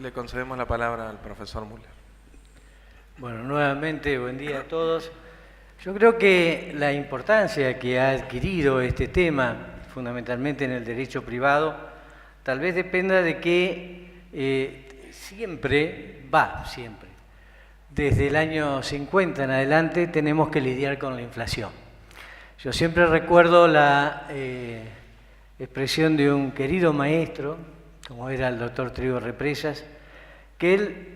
Le concedemos la palabra al profesor Müller. Bueno, nuevamente, buen día a todos. Yo creo que la importancia que ha adquirido este tema, fundamentalmente en el derecho privado, tal vez dependa de que siempre, desde el año 50 en adelante tenemos que lidiar con la inflación. Yo siempre recuerdo la expresión de un querido maestro, como era el doctor Trigo Represas, que él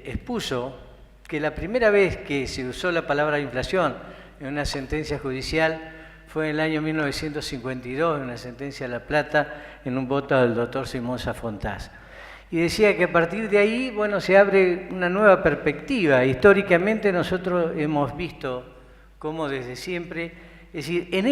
expuso que la primera vez que se usó la palabra inflación en una sentencia judicial fue en el año 1952, en una sentencia de La Plata, en un voto del doctor Simón Safontás. Y decía que a partir de ahí, bueno, se abre una nueva perspectiva. Históricamente nosotros hemos visto cómo desde siempre, es decir, en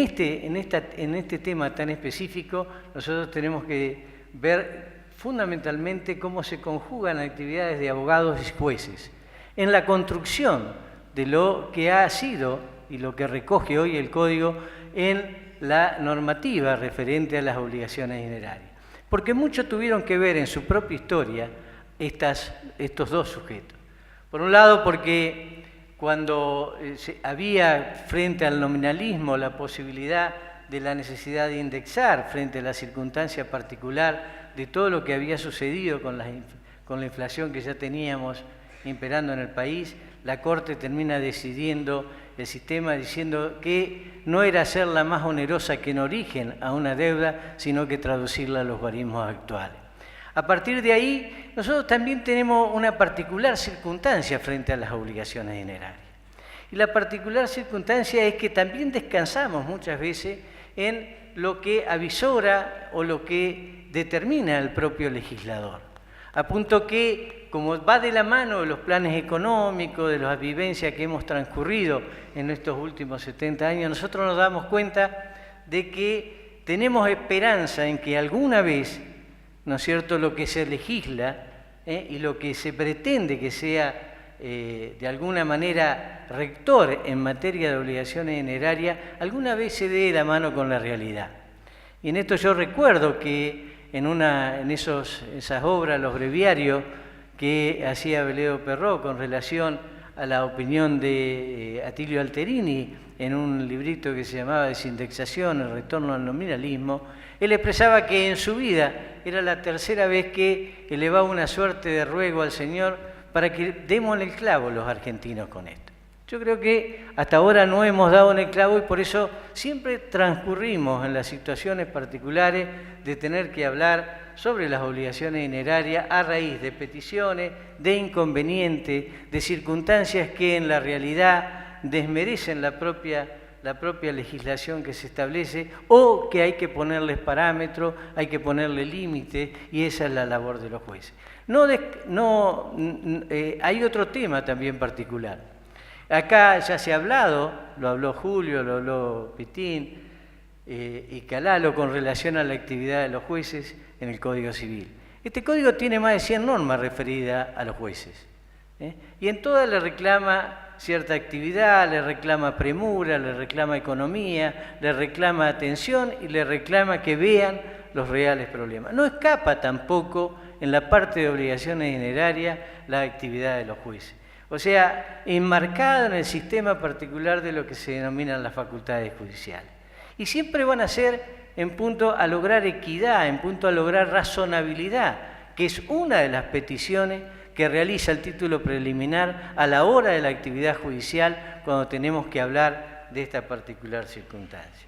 este tema tan específico, nosotros tenemos que ver fundamentalmente cómo se conjugan actividades de abogados y jueces en la construcción de lo que ha sido y lo que recoge hoy el Código en la normativa referente a las obligaciones dinerarias. Porque mucho tuvieron que ver en su propia historia estos dos sujetos. Por un lado, porque cuando había frente al nominalismo la posibilidad de la necesidad de indexar frente a la circunstancia particular de todo lo que había sucedido con la inflación que ya teníamos imperando en el país, la Corte termina decidiendo el sistema diciendo que no era hacerla más onerosa que en origen a una deuda, sino que traducirla a los barismos actuales. A partir de ahí, nosotros también tenemos una particular circunstancia frente a las obligaciones dinerarias. Y la particular circunstancia es que también descansamos muchas veces en lo que avisora o lo que determina el propio legislador. A punto que, como va de la mano de los planes económicos, de las vivencias que hemos transcurrido en estos últimos 70 años, nosotros nos damos cuenta de que tenemos esperanza en que alguna vez, ¿no es cierto?, lo que se legisla y lo que se pretende que sea de alguna manera rector en materia de obligaciones dinerarias, alguna vez se dé de la mano con la realidad. Y en esto yo recuerdo que en esas obras, los breviarios que hacía Veleo Perrot con relación a la opinión de Atilio Alterini en un librito que se llamaba Desindexación, el retorno al nominalismo, él expresaba que en su vida era la tercera vez que elevaba una suerte de ruego al Señor para que demos en el clavo los argentinos con esto. Yo creo que hasta ahora no hemos dado en el clavo y por eso siempre transcurrimos en las situaciones particulares de tener que hablar sobre las obligaciones dinerarias a raíz de peticiones, de inconvenientes, de circunstancias que en la realidad desmerecen la propia legislación que se establece o que hay que ponerles parámetros, hay que ponerle límites y esa es la labor de los jueces. Hay otro tema también particular. Acá ya se ha hablado, lo habló Julio, lo habló Pitín y Calalo con relación a la actividad de los jueces en el Código Civil. Este código tiene más de 100 normas referidas a los jueces. Y en todas le reclama cierta actividad, le reclama premura, le reclama economía, le reclama atención y le reclama que vean los reales problemas. No escapa tampoco en la parte de obligaciones dinerarias la actividad de los jueces. O sea, enmarcado en el sistema particular de lo que se denominan las facultades judiciales. Y siempre van a ser en punto a lograr equidad, en punto a lograr razonabilidad, que es una de las peticiones que realiza el título preliminar a la hora de la actividad judicial cuando tenemos que hablar de esta particular circunstancia.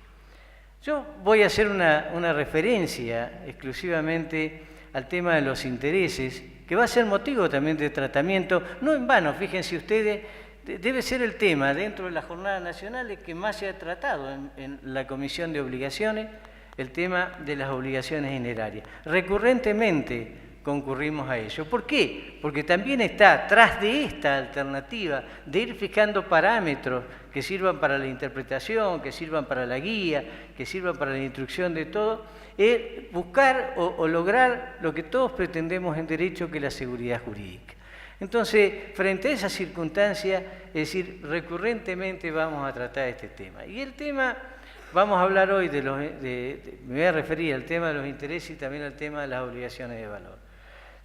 Yo voy a hacer una referencia exclusivamente al tema de los intereses, que va a ser motivo también de tratamiento, no en vano, fíjense ustedes, debe ser el tema dentro de las jornadas nacionales que más se ha tratado en la Comisión de Obligaciones, el tema de las obligaciones dinerarias. Recurrentemente concurrimos a ello. ¿Por qué? Porque también está tras de esta alternativa de ir fijando parámetros que sirvan para la interpretación, que sirvan para la guía, que sirvan para la instrucción de todo, es buscar o lograr lo que todos pretendemos en derecho, que es la seguridad jurídica. Entonces, frente a esa circunstancia, es decir, recurrentemente vamos a tratar este tema. Y el tema, vamos a hablar hoy me voy a referir al tema de los intereses y también al tema de las obligaciones de valor.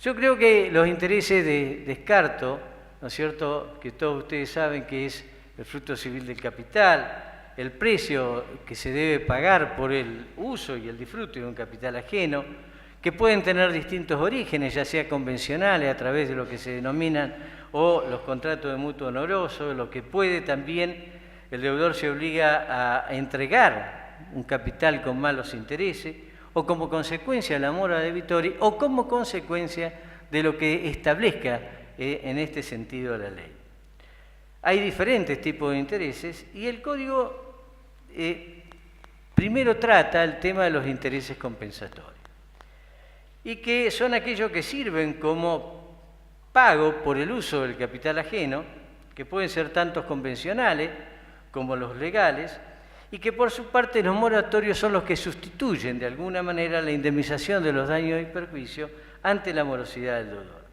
Yo creo que los intereses descarto, ¿no es cierto?, que todos ustedes saben que es el fruto civil del capital, el precio que se debe pagar por el uso y el disfrute de un capital ajeno, que pueden tener distintos orígenes, ya sea convencionales a través de lo que se denominan o los contratos de mutuo honoroso, lo que puede también el deudor se obliga a entregar un capital con malos intereses, o como consecuencia de la mora debitoria, o como consecuencia de lo que establezca en este sentido la ley. Hay diferentes tipos de intereses y el Código primero trata el tema de los intereses compensatorios, y que son aquellos que sirven como pago por el uso del capital ajeno, que pueden ser tantos convencionales como los legales, y que por su parte los moratorios son los que sustituyen de alguna manera la indemnización de los daños y perjuicios ante la morosidad del deudor.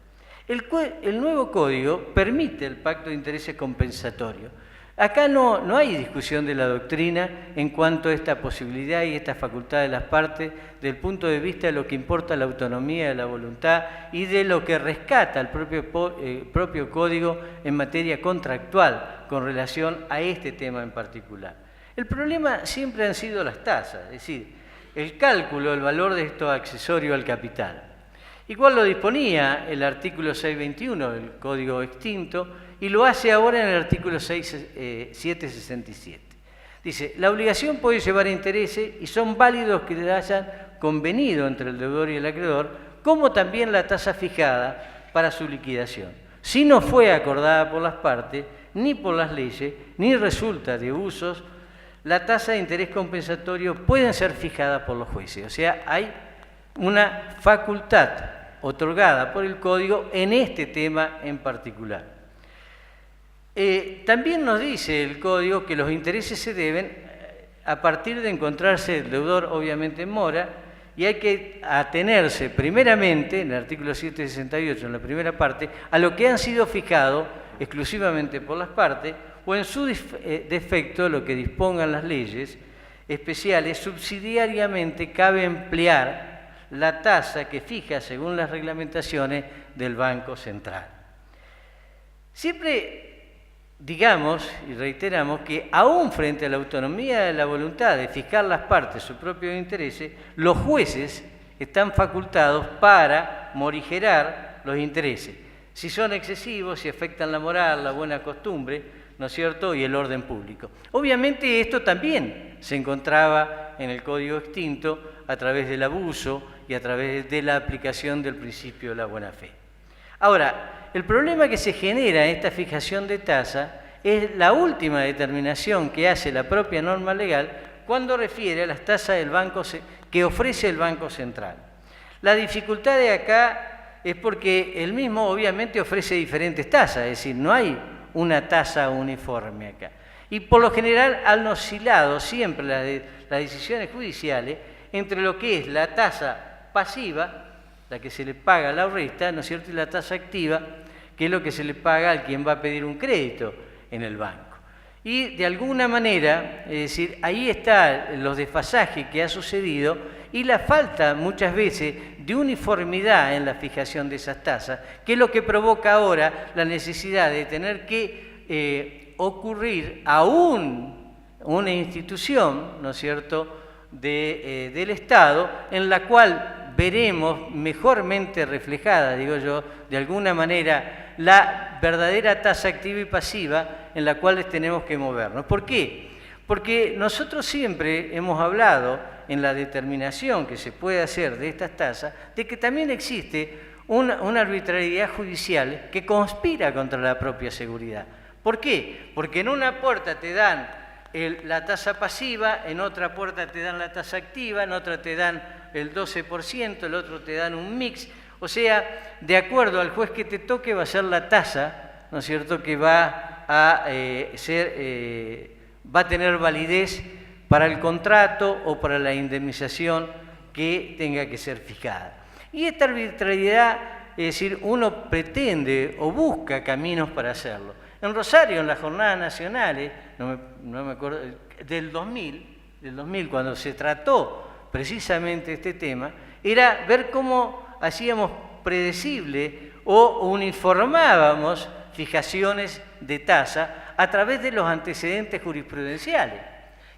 El nuevo Código permite el pacto de intereses compensatorios. Acá no hay discusión de la doctrina en cuanto a esta posibilidad y esta facultad de las partes del punto de vista de lo que importa la autonomía de la voluntad y de lo que rescata el propio Código en materia contractual con relación a este tema en particular. El problema siempre han sido las tasas, es decir, el cálculo del valor de estos accesorios al capital. Igual lo disponía el artículo 621 del Código extinto y lo hace ahora en el artículo 767. Dice, la obligación puede llevar intereses y son válidos que le hayan convenido entre el deudor y el acreedor, como también la tasa fijada para su liquidación. Si no fue acordada por las partes, ni por las leyes, ni resulta de usos, la tasa de interés compensatorio pueden ser fijadas por los jueces. O sea, hay una facultad otorgada por el Código en este tema en particular. También nos dice el Código que los intereses se deben a partir de encontrarse el deudor, obviamente en mora, y hay que atenerse primeramente, en el artículo 768, en la primera parte, a lo que han sido fijados exclusivamente por las partes, o en su defecto, lo que dispongan las leyes especiales, subsidiariamente cabe emplear la tasa que fija según las reglamentaciones del Banco Central. Siempre digamos y reiteramos que aún frente a la autonomía de la voluntad de fijar las partes sus propios intereses, los jueces están facultados para morigerar los intereses, si son excesivos, si afectan la moral, la buena costumbre, ¿no es cierto?, y el orden público. Obviamente esto también se encontraba en el Código extinto a través del abuso y a través de la aplicación del principio de la buena fe. Ahora, el problema que se genera en esta fijación de tasa es la última determinación que hace la propia norma legal cuando refiere a las tasas del banco que ofrece el Banco Central. La dificultad de acá es porque el mismo obviamente ofrece diferentes tasas, es decir, no hay una tasa uniforme acá. Y por lo general han oscilado siempre las decisiones judiciales entre lo que es la tasa pasiva, la que se le paga al ahorrista, ¿no es cierto?, y la tasa activa, que es lo que se le paga al quien va a pedir un crédito en el banco. Y de alguna manera, es decir, ahí están los desfasajes que ha sucedido y la falta muchas veces de uniformidad en la fijación de esas tasas, que es lo que provoca ahora la necesidad de tener que ocurrir a una institución, ¿no es cierto?, del Estado, en la cual veremos mejormente reflejada, digo yo, de alguna manera, la verdadera tasa activa y pasiva en la cual tenemos que movernos. ¿Por qué? Porque nosotros siempre hemos hablado en la determinación que se puede hacer de estas tasas, de que también existe una arbitrariedad judicial que conspira contra la propia seguridad. ¿Por qué? Porque en una puerta te dan la tasa pasiva, en otra puerta te dan la tasa activa, en otra te dan el 12%, el otro te dan un mix. O sea, de acuerdo al juez que te toque va a ser la tasa, ¿no es cierto?, que va a tener validez para el contrato o para la indemnización que tenga que ser fijada. Y esta arbitrariedad, es decir, uno pretende o busca caminos para hacerlo. En Rosario, en las jornadas nacionales, no me acuerdo, del 2000, cuando se trató precisamente este tema, era ver cómo hacíamos predecible o uniformábamos fijaciones de tasa a través de los antecedentes jurisprudenciales,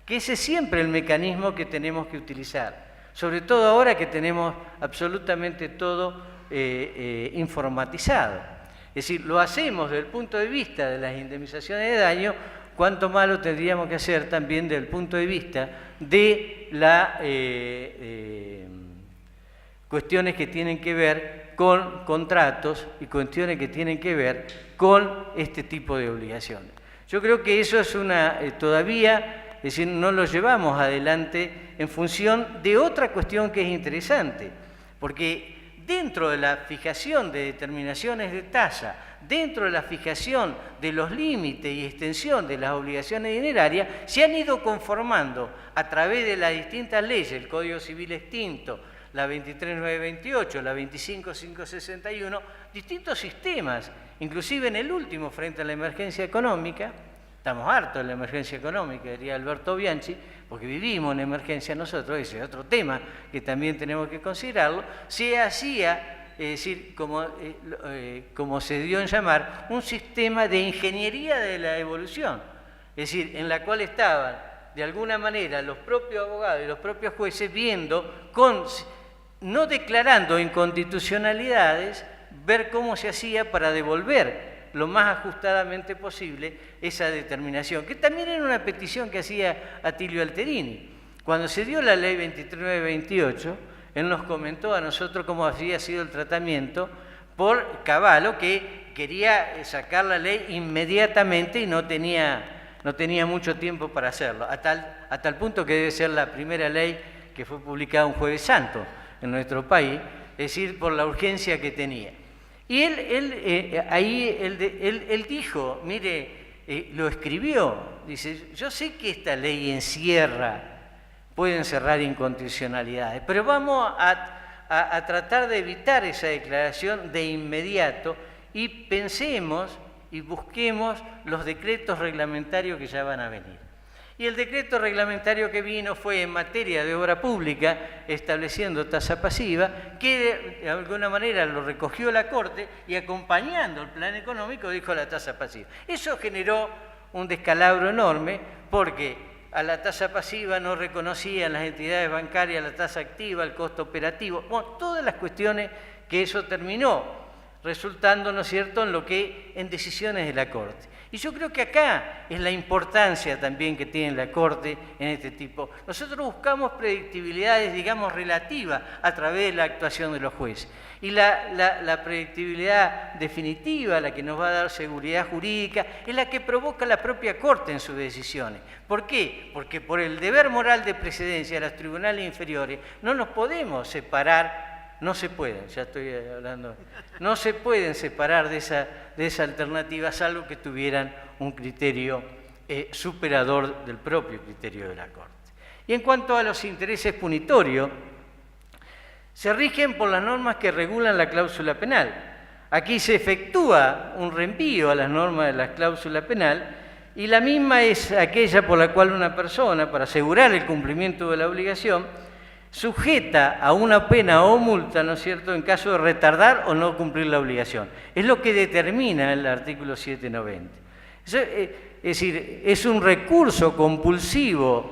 que ese es siempre el mecanismo que tenemos que utilizar, sobre todo ahora que tenemos absolutamente todo informatizado. Es decir, lo hacemos desde el punto de vista de las indemnizaciones de daño, cuánto más lo tendríamos que hacer también desde el punto de vista de las cuestiones que tienen que ver con contratos y cuestiones que tienen que ver con este tipo de obligaciones. Yo creo que eso es todavía, es decir, no lo llevamos adelante en función de otra cuestión que es interesante, porque dentro de la fijación de determinaciones de tasa, dentro de la fijación de los límites y extensión de las obligaciones dinerarias, se han ido conformando a través de las distintas leyes, el Código Civil extinto, la 23.928, la 25.561, distintos sistemas, inclusive en el último, frente a la emergencia económica. Estamos hartos de la emergencia económica, diría Alberto Bianchi, porque vivimos en emergencia nosotros, ese es otro tema que también tenemos que considerarlo. Se hacía, es decir, como se dio en llamar, un sistema de ingeniería de la evolución, es decir, en la cual estaban, de alguna manera, los propios abogados y los propios jueces viendo, no declarando inconstitucionalidades, ver cómo se hacía para devolver lo más ajustadamente posible esa determinación, que también era una petición que hacía Atilio Alterini. Cuando se dio la ley 23.928, él nos comentó a nosotros cómo había sido el tratamiento por Cavallo, que quería sacar la ley inmediatamente y no tenía mucho tiempo para hacerlo, a tal punto que debe ser la primera ley que fue publicada un Jueves Santo en nuestro país, es decir, por la urgencia que tenía. Y él dijo, mire, lo escribió, dice, yo sé que esta ley puede encerrar inconstitucionalidades, pero vamos a tratar de evitar esa declaración de inmediato y pensemos y busquemos los decretos reglamentarios que ya van a venir. Y el decreto reglamentario que vino fue en materia de obra pública, estableciendo tasa pasiva, que de alguna manera lo recogió la Corte y acompañando el plan económico dijo la tasa pasiva. Eso generó un descalabro enorme porque a la tasa pasiva no reconocían las entidades bancarias la tasa activa, el costo operativo, bueno, todas las cuestiones que eso terminó resultando, ¿no es cierto?, en decisiones de la Corte. Y yo creo que acá es la importancia también que tiene la Corte en este tipo. Nosotros buscamos predictibilidades, digamos, relativas a través de la actuación de los jueces. Y la predictibilidad definitiva, la que nos va a dar seguridad jurídica, es la que provoca la propia Corte en sus decisiones. ¿Por qué? Porque por el deber moral de precedencia de los tribunales inferiores no nos podemos separar. No se pueden, ya estoy hablando, no se pueden separar de esa alternativa, salvo que tuvieran un criterio superador del propio criterio de la Corte. Y en cuanto a los intereses punitorios, se rigen por las normas que regulan la cláusula penal. Aquí se efectúa un reenvío a las normas de la cláusula penal y la misma es aquella por la cual una persona, para asegurar el cumplimiento de la obligación, sujeta a una pena o multa, ¿no es cierto?, en caso de retardar o no cumplir la obligación. Es lo que determina el artículo 790. Es decir, es un recurso compulsivo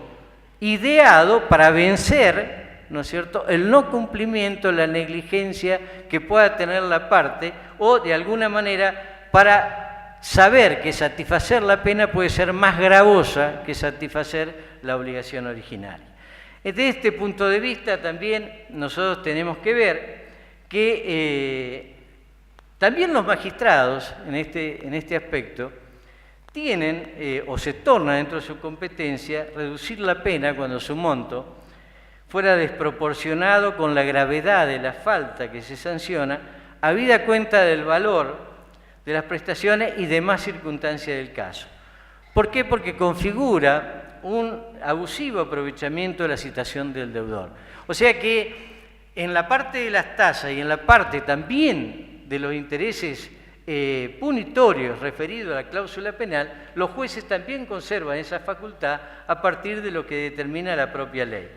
ideado para vencer, ¿no es cierto?, el no cumplimiento, la negligencia que pueda tener la parte o, de alguna manera, para saber que satisfacer la pena puede ser más gravosa que satisfacer la obligación originaria. Desde este punto de vista también nosotros tenemos que ver que también los magistrados en este aspecto tienen o se torna dentro de su competencia reducir la pena cuando su monto fuera desproporcionado con la gravedad de la falta que se sanciona, habida cuenta del valor de las prestaciones y demás circunstancias del caso. ¿Por qué? Porque configura un abusivo aprovechamiento de la situación del deudor. O sea que en la parte de las tasas y en la parte también de los intereses punitorios referidos a la cláusula penal, los jueces también conservan esa facultad a partir de lo que determina la propia ley.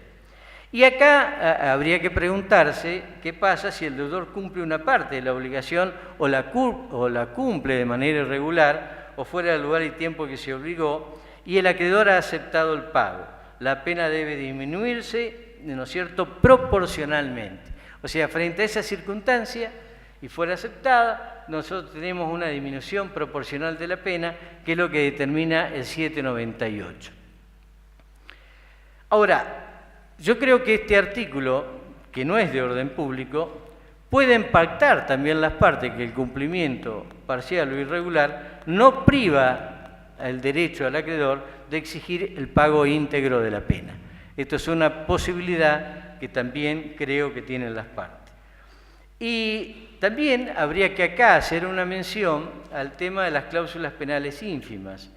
Y acá habría que preguntarse qué pasa si el deudor cumple una parte de la obligación o la cumple de manera irregular o fuera del lugar y tiempo que se obligó y el acreedor ha aceptado el pago. La pena debe disminuirse, ¿no es cierto?, proporcionalmente. O sea, frente a esa circunstancia y fuera aceptada, nosotros tenemos una disminución proporcional de la pena, que es lo que determina el 798. Ahora, yo creo que este artículo, que no es de orden público, puede impactar también las partes que el cumplimiento parcial o irregular no priva el derecho al acreedor de exigir el pago íntegro de la pena. Esto es una posibilidad que también creo que tienen las partes. Y también habría que acá hacer una mención al tema de las cláusulas penales ínfimas,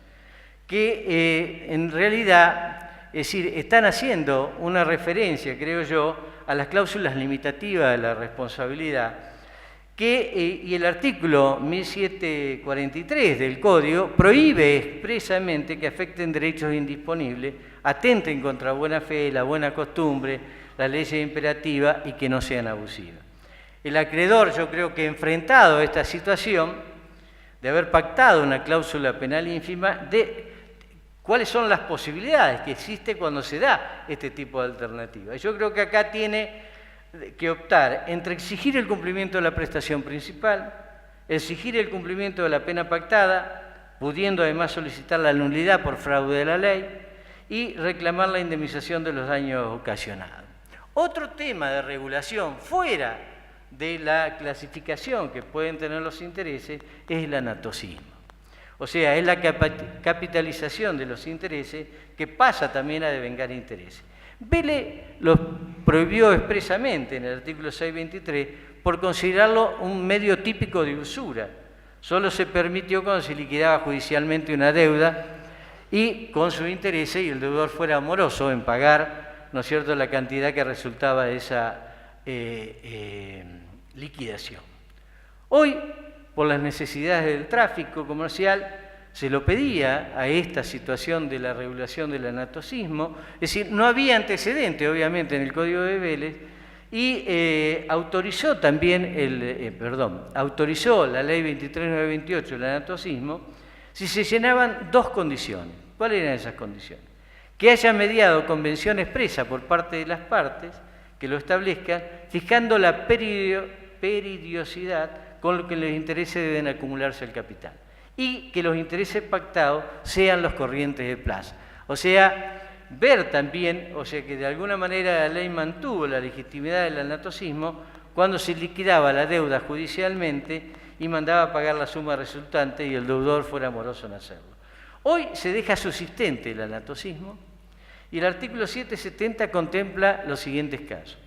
que en realidad, es decir, están haciendo una referencia, creo yo, a las cláusulas limitativas de la responsabilidad, y el artículo 1743 del Código prohíbe expresamente que afecten derechos indisponibles, atenten contra la buena fe, la buena costumbre, las leyes imperativas y que no sean abusivas. El acreedor, yo creo que enfrentado a esta situación de haber pactado una cláusula penal ínfima, ¿cuáles son las posibilidades que existe cuando se da este tipo de alternativa? Yo creo que acá tiene que optar entre exigir el cumplimiento de la prestación principal, exigir el cumplimiento de la pena pactada, pudiendo además solicitar la nulidad por fraude de la ley y reclamar la indemnización de los daños ocasionados. Otro tema de regulación fuera de la clasificación que pueden tener los intereses es el anatocismo. O sea, es la capitalización de los intereses que pasa también a devengar intereses. Vélez lo prohibió expresamente en el artículo 623 por considerarlo un medio típico de usura. Solo se permitió cuando se liquidaba judicialmente una deuda y con sus intereses y el deudor fuera moroso en pagar, ¿no es cierto?, la cantidad que resultaba de esa liquidación. Hoy, por las necesidades del tráfico comercial, se lo pedía a esta situación de la regulación del anatocismo, es decir, no había antecedente, obviamente, en el Código de Vélez, y autorizó también autorizó la Ley 23.928, el anatocismo, si se llenaban dos condiciones. ¿Cuáles eran esas condiciones? Que haya mediado convención expresa por parte de las partes, que lo establezcan, fijando la peridiosidad con lo que los intereses deben acumularse al capital y que los intereses pactados sean los corrientes de plazo. O sea, ver también, o sea, que de alguna manera la ley mantuvo la legitimidad del anatocismo cuando se liquidaba la deuda judicialmente y mandaba pagar la suma resultante y el deudor fuera moroso en hacerlo. Hoy se deja subsistente el anatocismo y el artículo 770 contempla los siguientes casos.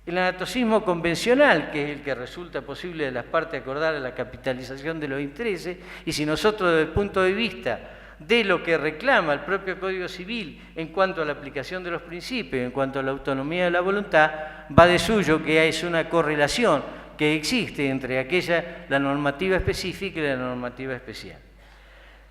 El anatocismo convencional, que es el que resulta posible de las partes acordar la capitalización de los intereses, y si nosotros desde el punto de vista de lo que reclama el propio Código Civil en cuanto a la aplicación de los principios, en cuanto a la autonomía de la voluntad, va de suyo que es una correlación que existe entre la normativa específica y la normativa especial.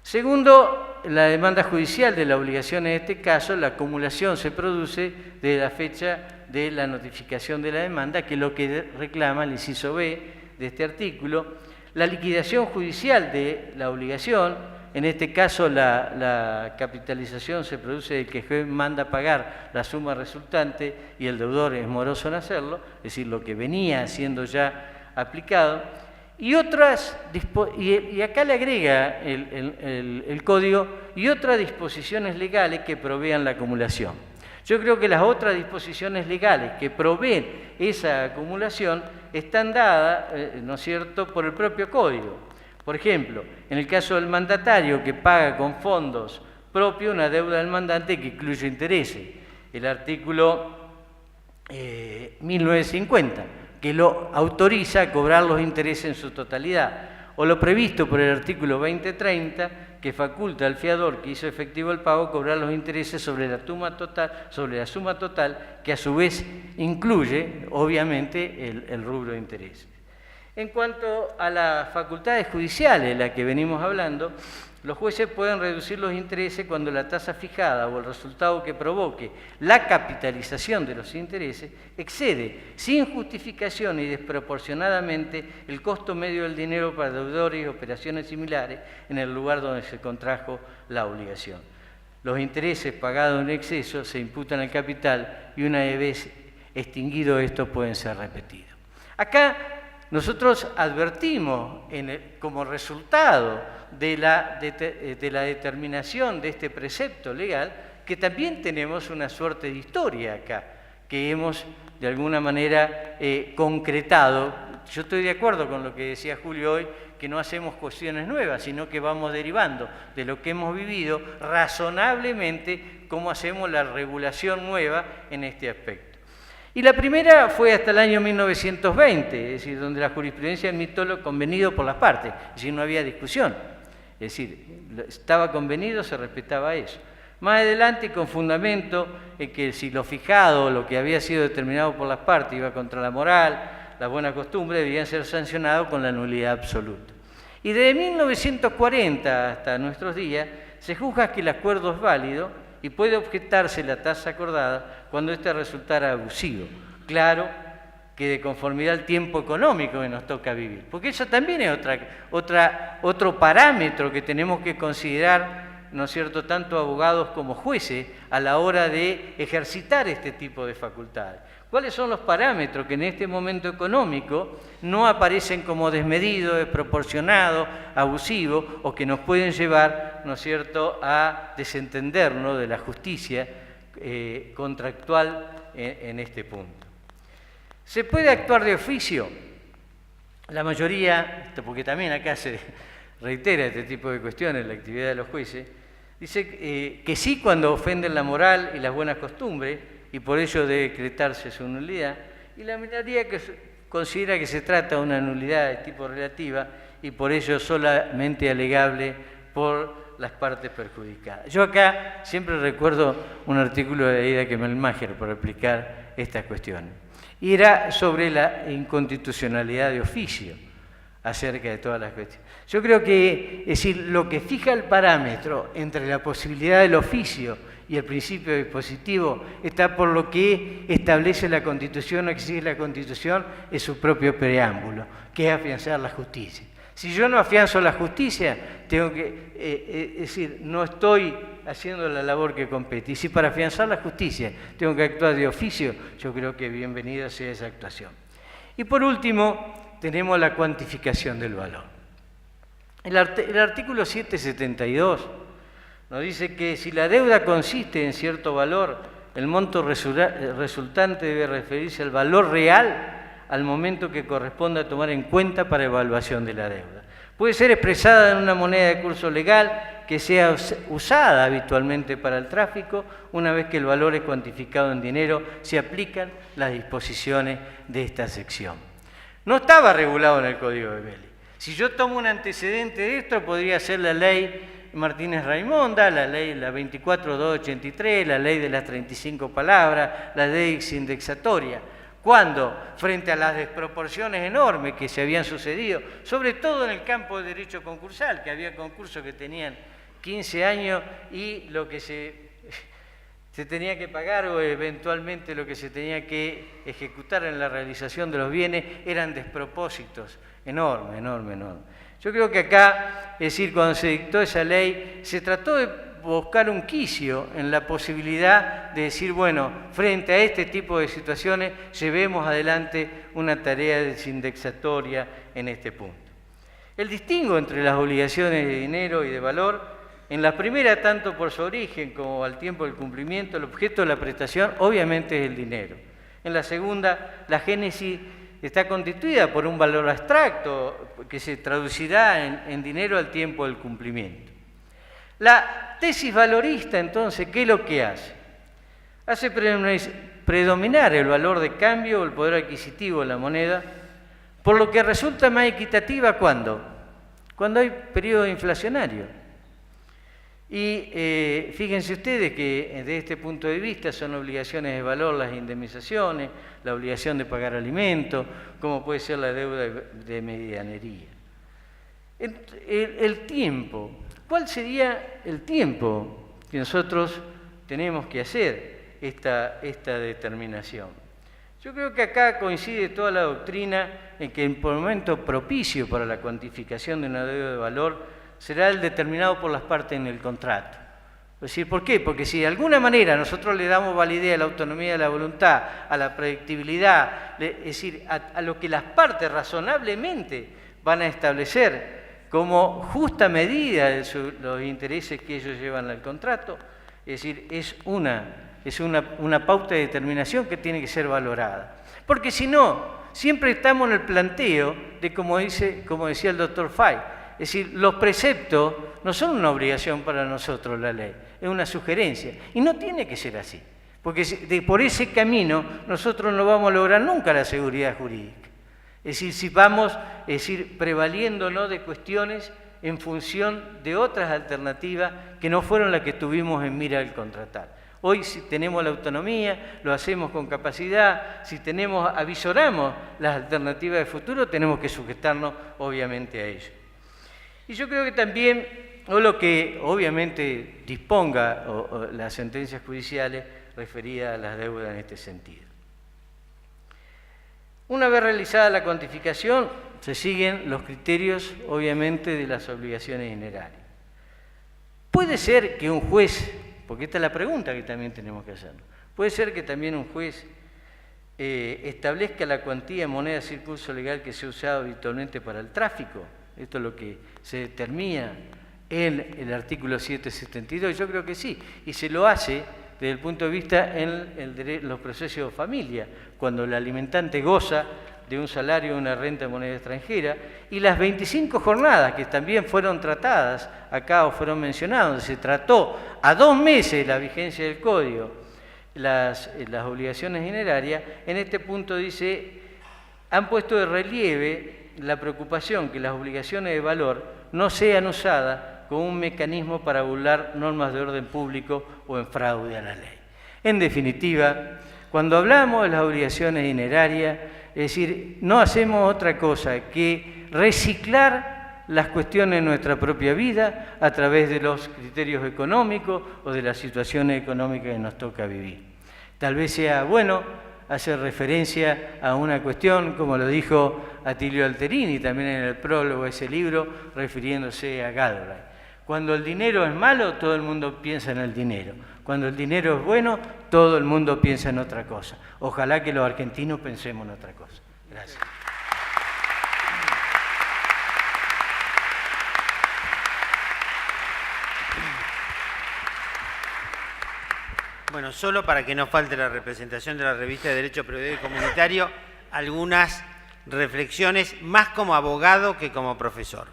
Segundo, la demanda judicial de la obligación en este caso, la acumulación se produce desde la fecha de la notificación de la demanda, que es lo que reclama el inciso B de este artículo. La liquidación judicial de la obligación, en este caso la capitalización se produce de que el juez manda pagar la suma resultante y el deudor es moroso en hacerlo, es decir, lo que venía siendo ya aplicado. Y acá le agrega el Código y otras disposiciones legales que provean la acumulación. Yo creo que las otras disposiciones legales que proveen esa acumulación están dadas, ¿no es cierto?, por el propio Código. Por ejemplo, en el caso del mandatario que paga con fondos propios una deuda del mandante que incluye intereses, el artículo 1950, que lo autoriza a cobrar los intereses en su totalidad, o lo previsto por el artículo 2030, que faculta al fiador que hizo efectivo el pago cobrar los intereses sobre la suma total, que a su vez incluye, obviamente, el rubro de intereses. En cuanto a las facultades judiciales de las que venimos hablando, los jueces pueden reducir los intereses cuando la tasa fijada o el resultado que provoque la capitalización de los intereses excede sin justificación y desproporcionadamente el costo medio del dinero para deudores y operaciones similares en el lugar donde se contrajo la obligación. Los intereses pagados en exceso se imputan al capital y una vez extinguido esto pueden ser repetidos. Acá nosotros advertimos como resultado de la determinación de este precepto legal que también tenemos una suerte de historia acá, que hemos de alguna manera concretado. Yo estoy de acuerdo con lo que decía Julio hoy, que no hacemos cuestiones nuevas, sino que vamos derivando de lo que hemos vivido razonablemente cómo hacemos la regulación nueva en este aspecto. Y la primera fue hasta el año 1920, es decir, donde la jurisprudencia admitió lo convenido por las partes, es decir, no había discusión. Es decir, estaba convenido, se respetaba eso. Más adelante, con fundamento en que si lo fijado, lo que había sido determinado por las partes, iba contra la moral, la buena costumbre, debían ser sancionados con la nulidad absoluta. Y desde 1940 hasta nuestros días, se juzga que el acuerdo es válido y puede objetarse la tasa acordada cuando éste resultara abusivo. Claro que de conformidad al tiempo económico que nos toca vivir, porque eso también es otro parámetro que tenemos que considerar, ¿no es cierto?, tanto abogados como jueces a la hora de ejercitar este tipo de facultades. ¿Cuáles son los parámetros que en este momento económico no aparecen como desmedidos, desproporcionados, abusivos o que nos pueden llevar, ¿no es cierto?, a desentendernos de la justicia contractual en este punto? ¿Se puede actuar de oficio? La mayoría, porque también acá se reitera este tipo de cuestiones en la actividad de los jueces, dice que sí cuando ofenden la moral y las buenas costumbres, y por ello debe decretarse su nulidad, y la minoría que considera que se trata de una nulidad de tipo relativa y por ello solamente alegable por las partes perjudicadas. Yo acá siempre recuerdo un artículo de Aida Kemalmacher para explicar estas cuestiones, y era sobre la inconstitucionalidad de oficio acerca de todas las cuestiones. Yo creo que, es decir, lo que fija el parámetro entre la posibilidad del oficio y el principio dispositivo está por lo que establece la Constitución o exige la Constitución en su propio preámbulo, que es afianzar la justicia. Si yo no afianzo la justicia, tengo que, es decir, no estoy haciendo la labor que compete. Y si para afianzar la justicia tengo que actuar de oficio, yo creo que bienvenida sea esa actuación. Y por último, tenemos la cuantificación del valor. El artículo 772 nos dice que si la deuda consiste en cierto valor, el monto resultante debe referirse al valor real al momento que corresponda tomar en cuenta para evaluación de la deuda. Puede ser expresada en una moneda de curso legal que sea usada habitualmente para el tráfico. Una vez que el valor es cuantificado en dinero, se aplican las disposiciones de esta sección. No estaba regulado en el Código de Belli. Si yo tomo un antecedente de esto, podría ser la ley Martínez Raimonda, la ley la 24.283, la ley de las 35 palabras, la ley indexatoria. Cuando, frente a las desproporciones enormes que se habían sucedido, sobre todo en el campo de derecho concursal, que había concursos que tenían 15 años y lo que se tenía que pagar o eventualmente lo que se tenía que ejecutar en la realización de los bienes eran despropósitos enormes, enormes, enormes. Yo creo que acá, es decir, cuando se dictó esa ley, se trató de buscar un quicio en la posibilidad de decir, bueno, frente a este tipo de situaciones, llevemos adelante una tarea desindexatoria en este punto. El distingo entre las obligaciones de dinero y de valor, en la primera, tanto por su origen como al tiempo del cumplimiento, el objeto de la prestación obviamente es el dinero. En la segunda, la génesis está constituida por un valor abstracto que se traducirá en dinero al tiempo del cumplimiento. La tesis valorista, entonces, ¿qué es lo que hace? Hace predominar el valor de cambio o el poder adquisitivo de la moneda, por lo que resulta más equitativa ¿cuándo? Cuando hay periodo inflacionario. Y fíjense ustedes que desde este punto de vista son obligaciones de valor las indemnizaciones, la obligación de pagar alimentos, como puede ser la deuda de medianería. El tiempo ¿Cuál sería el tiempo que nosotros tenemos que hacer esta determinación? Yo creo que acá coincide toda la doctrina en que el momento propicio para la cuantificación de una deuda de valor será el determinado por las partes en el contrato. Es decir, ¿por qué? Porque si de alguna manera nosotros le damos validez a la autonomía de la voluntad, a la predictibilidad, es decir, a lo que las partes razonablemente van a establecer como justa medida de los intereses que ellos llevan al contrato, es decir, es una pauta de determinación que tiene que ser valorada. Porque si no, siempre estamos en el planteo de, como decía el doctor Fay, es decir, los preceptos no son una obligación para nosotros la ley, es una sugerencia. Y no tiene que ser así, porque por ese camino nosotros no vamos a lograr nunca la seguridad jurídica. Es decir, si vamos prevaliéndonos de cuestiones en función de otras alternativas que no fueron las que tuvimos en mira al contratar. Hoy, si tenemos la autonomía, lo hacemos con capacidad, si avisoramos las alternativas de futuro, tenemos que sujetarnos obviamente a ello. Y yo creo que también, o lo que obviamente disponga las sentencias judiciales referidas a las deudas en este sentido. Una vez realizada la cuantificación, se siguen los criterios, obviamente, de las obligaciones generales. Puede ser que un juez, porque esta es la pregunta que también tenemos que hacernos, puede ser que también un juez establezca la cuantía en moneda de curso legal que se ha usado habitualmente para el tráfico. Esto es lo que se determina en el artículo 772, yo creo que sí, y se lo hace desde el punto de vista en los procesos de familia, cuando el alimentante goza de un salario o una renta en moneda extranjera, y las 25 jornadas que también fueron tratadas acá o fueron mencionadas, donde se trató a 2 meses la vigencia del código, las obligaciones generarias, en este punto dice, han puesto de relieve la preocupación que las obligaciones de valor no sean usadas como un mecanismo para burlar normas de orden público o en fraude a la ley. En definitiva, cuando hablamos de las obligaciones dinerarias, es decir, no hacemos otra cosa que reciclar las cuestiones de nuestra propia vida a través de los criterios económicos o de las situaciones económicas que nos toca vivir. Tal vez sea bueno hacer referencia a una cuestión, como lo dijo Atilio Alterini, también en el prólogo de ese libro, refiriéndose a Galbraith. Cuando el dinero es malo, todo el mundo piensa en el dinero. Cuando el dinero es bueno, todo el mundo piensa en otra cosa. Ojalá que los argentinos pensemos en otra cosa. Gracias. Bueno, solo para que no falte la representación de la revista de Derecho Privado y Comunitario, algunas reflexiones más como abogado que como profesor.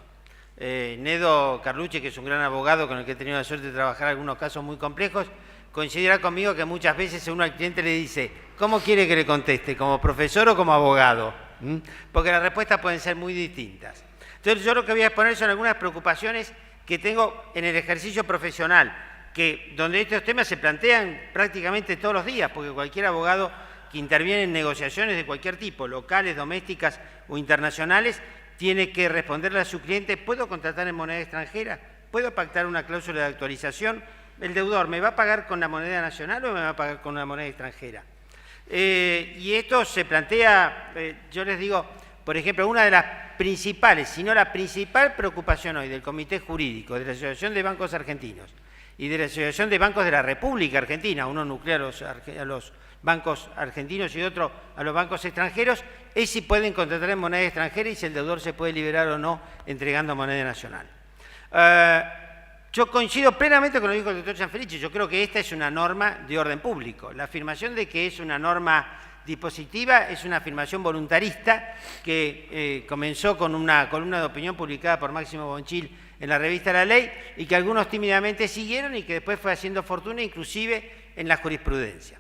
Nedo Carlucci, que es un gran abogado con el que he tenido la suerte de trabajar algunos casos muy complejos, coincidirá conmigo que muchas veces uno al cliente le dice, ¿cómo quiere que le conteste? ¿Como profesor o como abogado? Porque las respuestas pueden ser muy distintas. Entonces yo lo que voy a exponer son algunas preocupaciones que tengo en el ejercicio profesional, donde estos temas se plantean prácticamente todos los días, porque cualquier abogado que interviene en negociaciones de cualquier tipo, locales, domésticas o internacionales, tiene que responderle a su cliente, ¿puedo contratar en moneda extranjera? ¿Puedo pactar una cláusula de actualización? ¿El deudor me va a pagar con la moneda nacional o me va a pagar con una moneda extranjera? Y esto se plantea, yo les digo, por ejemplo, una de las principales, si no la principal preocupación hoy del Comité Jurídico, de la Asociación de Bancos Argentinos y de la Asociación de Bancos de la República Argentina, uno nuclea a los bancos argentinos y otro a los bancos extranjeros, es si pueden contratar en moneda extranjera y si el deudor se puede liberar o no entregando moneda nacional. Yo coincido plenamente con lo que dijo el doctor Gianfelice, yo creo que esta es una norma de orden público. La afirmación de que es una norma dispositiva es una afirmación voluntarista que comenzó con una columna de opinión publicada por Máximo Bonchil en la revista La Ley y que algunos tímidamente siguieron y que después fue haciendo fortuna inclusive en la jurisprudencia.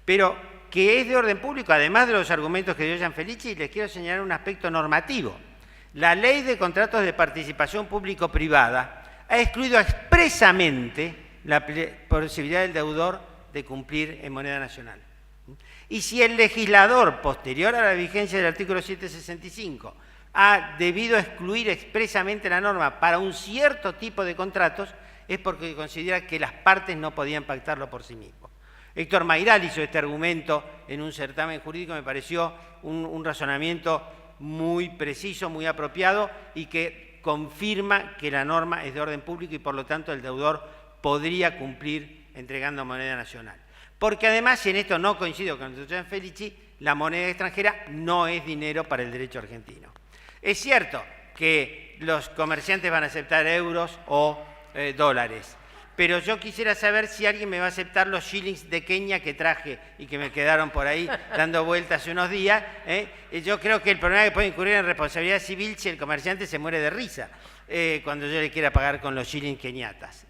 Pero que es de orden público, además de los argumentos que dio Gianfelice, y les quiero señalar un aspecto normativo. La Ley de Contratos de Participación Público-Privada ha excluido expresamente la posibilidad del deudor de cumplir en moneda nacional. Y si el legislador, posterior a la vigencia del artículo 765, ha debido excluir expresamente la norma para un cierto tipo de contratos, es porque considera que las partes no podían pactarlo por sí mismos. Héctor Mayral hizo este argumento en un certamen jurídico, me pareció un razonamiento muy preciso, muy apropiado y que confirma que la norma es de orden público y por lo tanto el deudor podría cumplir entregando moneda nacional. Porque además, y en esto no coincido con el doctor Felici, la moneda extranjera no es dinero para el derecho argentino. Es cierto que los comerciantes van a aceptar euros o dólares, pero yo quisiera saber si alguien me va a aceptar los shillings de Kenia que traje y que me quedaron por ahí dando vueltas hace unos días. Yo creo que el problema es que puede incurrir en responsabilidad civil si el comerciante se muere de risa cuando yo le quiera pagar con los shillings keniatas.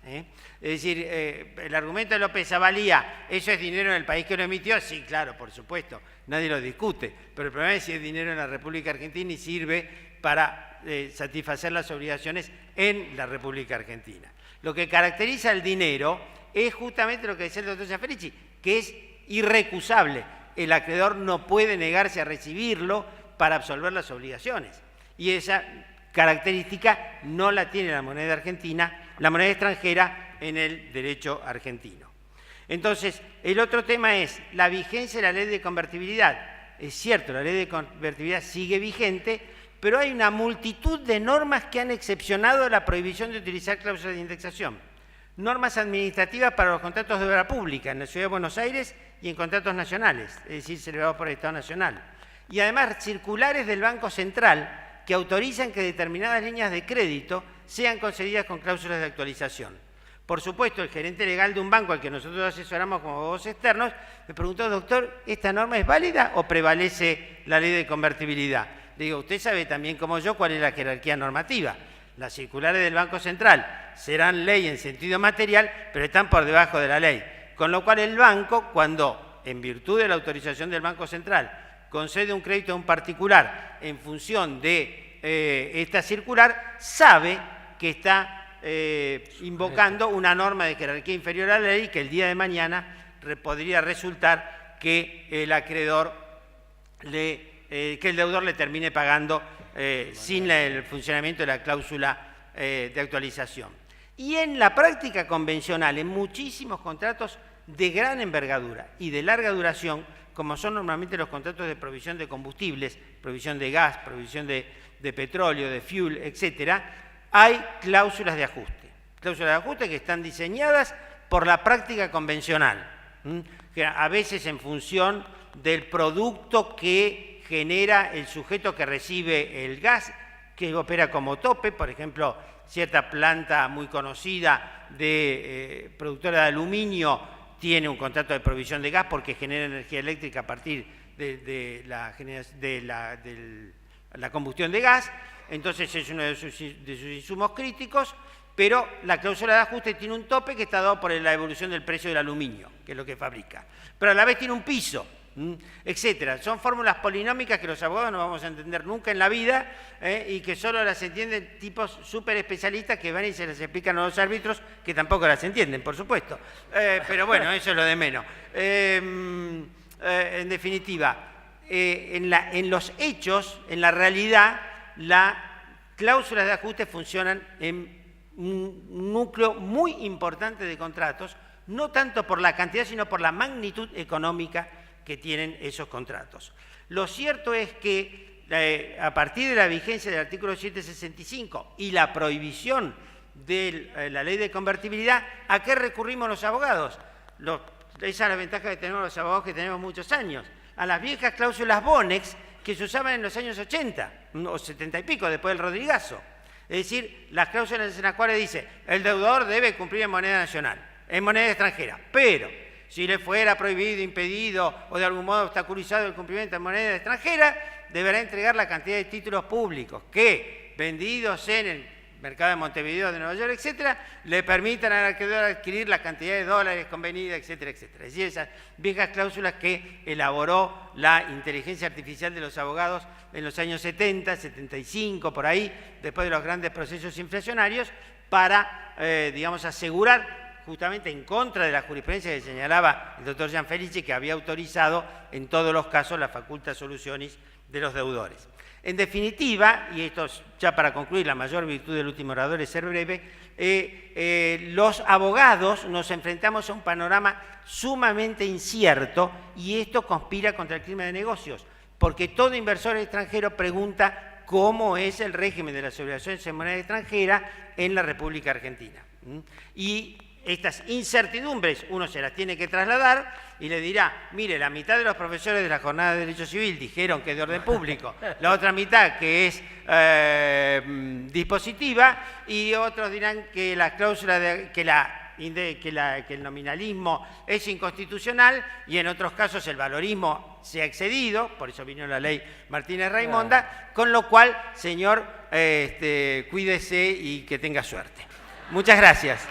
Es decir, el argumento de López Zavalía, ¿eso es dinero en el país que lo emitió? Sí, claro, por supuesto, nadie lo discute, pero el problema es si es dinero en la República Argentina y sirve para satisfacer las obligaciones en la República Argentina. Lo que caracteriza el dinero es justamente lo que decía el doctor Gianfelici, que es irrecusable. El acreedor no puede negarse a recibirlo para absolver las obligaciones. Y esa característica no la tiene la moneda argentina, la moneda extranjera en el derecho argentino. Entonces, el otro tema es la vigencia de la ley de convertibilidad. Es cierto, la ley de convertibilidad sigue vigente, pero hay una multitud de normas que han excepcionado la prohibición de utilizar cláusulas de indexación. Normas administrativas para los contratos de obra pública en la Ciudad de Buenos Aires y en contratos nacionales, es decir, celebrados por el Estado Nacional. Y además circulares del Banco Central que autorizan que determinadas líneas de crédito sean concedidas con cláusulas de actualización. Por supuesto, el gerente legal de un banco al que nosotros asesoramos como abogados externos me preguntó, doctor, ¿esta norma es válida o prevalece la ley de convertibilidad? Le digo, usted sabe también como yo cuál es la jerarquía normativa. Las circulares del Banco Central serán ley en sentido material, pero están por debajo de la ley. Con lo cual el banco, cuando, en virtud de la autorización del Banco Central, concede un crédito a un particular en función de esta circular, sabe que está invocando una norma de jerarquía inferior a la ley que el día de mañana podría resultar que el acreedor que el deudor le termine pagando sin el funcionamiento de la cláusula de actualización. Y en la práctica convencional, en muchísimos contratos de gran envergadura y de larga duración, como son normalmente los contratos de provisión de combustibles, provisión de gas, provisión de petróleo, de fuel, etcétera, hay cláusulas de ajuste. Cláusulas de ajuste que están diseñadas por la práctica convencional, que a veces en función del producto que genera el sujeto que recibe el gas, que opera como tope, por ejemplo, cierta planta muy conocida de productora de aluminio tiene un contrato de provisión de gas porque genera energía eléctrica a partir de la combustión de gas, entonces es uno de sus insumos críticos, pero la cláusula de ajuste tiene un tope que está dado por la evolución del precio del aluminio, que es lo que fabrica, pero a la vez tiene un piso, etcétera. Son fórmulas polinómicas que los abogados no vamos a entender nunca en la vida y que solo las entienden tipos súper especialistas que van y se las explican a los árbitros que tampoco las entienden, por supuesto. Pero bueno, eso es lo de menos. En definitiva, en los hechos, en la realidad, las cláusulas de ajuste funcionan en un núcleo muy importante de contratos, no tanto por la cantidad, sino por la magnitud económica que tienen esos contratos. Lo cierto es que a partir de la vigencia del artículo 765 y la prohibición de la ley de convertibilidad, ¿a qué recurrimos los abogados? Esa es la ventaja que tenemos los abogados que tenemos muchos años. A las viejas cláusulas Bonex que se usaban en los años 80 o 70 y pico, después del Rodrigazo. Es decir, las cláusulas en las cuales dice el deudor debe cumplir en moneda nacional, en moneda extranjera, pero si le fuera prohibido, impedido o de algún modo obstaculizado el cumplimiento en moneda extranjera, deberá entregar la cantidad de títulos públicos que, vendidos en el mercado de Montevideo, de Nueva York, etcétera, le permitan al acreedor adquirir la cantidad de dólares convenida, etcétera, etcétera. Es decir, esas viejas cláusulas que elaboró la inteligencia artificial de los abogados en los años 70, 75, por ahí, después de los grandes procesos inflacionarios, para, digamos, asegurar justamente en contra de la jurisprudencia que señalaba el doctor Gianfelice, que había autorizado en todos los casos la facultad solucionis de los deudores. En definitiva, y esto es ya para concluir, la mayor virtud del último orador es ser breve, los abogados nos enfrentamos a un panorama sumamente incierto y esto conspira contra el clima de negocios, porque todo inversor extranjero pregunta cómo es el régimen de las obligaciones en moneda extranjera en la República Argentina. Y estas incertidumbres uno se las tiene que trasladar y le dirá, mire, la mitad de los profesores de la jornada de Derecho Civil dijeron que es de orden público, la otra mitad que es dispositiva, y otros dirán que la cláusula que el nominalismo es inconstitucional, y en otros casos el valorismo se ha excedido, por eso vino la ley Martínez-Raimonda, con lo cual, señor, cuídese y que tenga suerte. Muchas gracias.